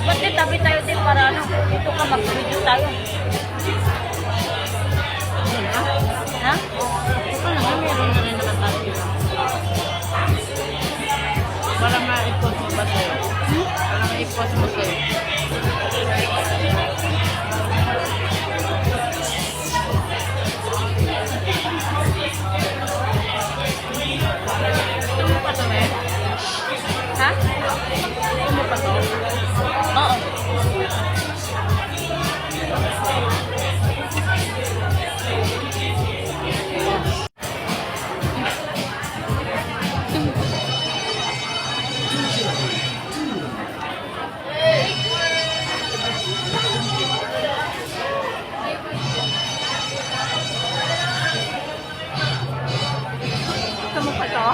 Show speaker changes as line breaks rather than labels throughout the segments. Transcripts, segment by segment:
Dapat din, tabi tayo din para ano, dito ka mag-video tayo. Ha?
Ito naman, meron na rin naman tayo dito. Para ma-i-post mo ba sa'yo? Para ma-i-post mo sa'yo. Ito mo pa ito, eh?
Ha?
Ito mo pa ito?
Oo. Ito mo pa ito?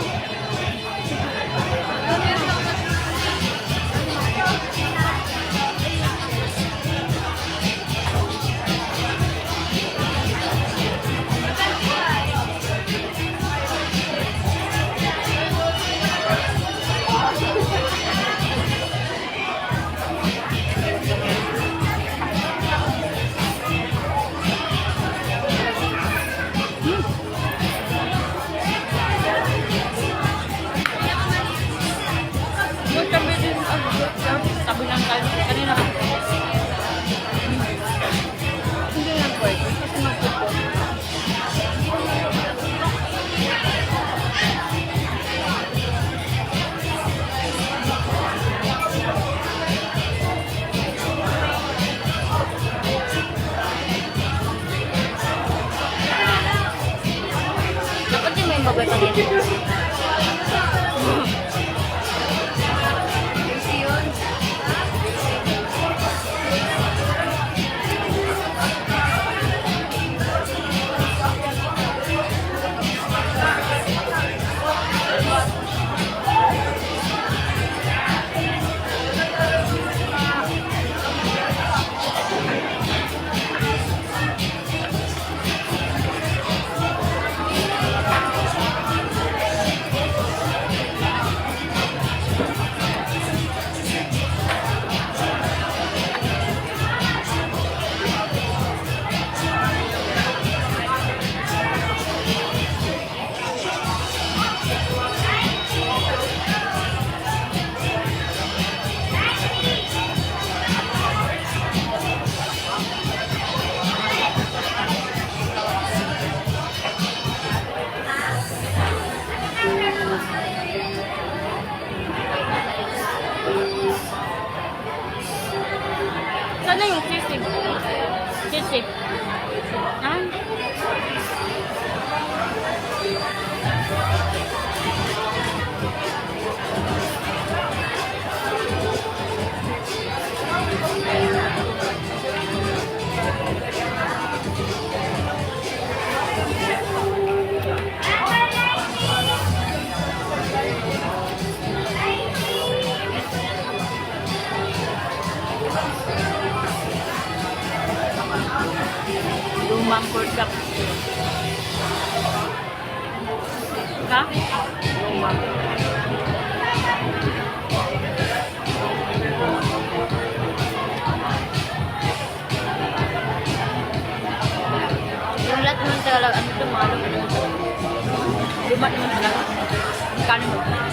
Tabi din, tabi lang tayo. Kanina.
Hindi lang pwede. Kasi magpupo.
Dapat din may mabait dito. Sana yung sisig. Sisig. Ah? Lumang pork chop. Ha?
Lumang.
Yung lahat naman talaga, ano ito, mga luma naman talaga. Kanin mo.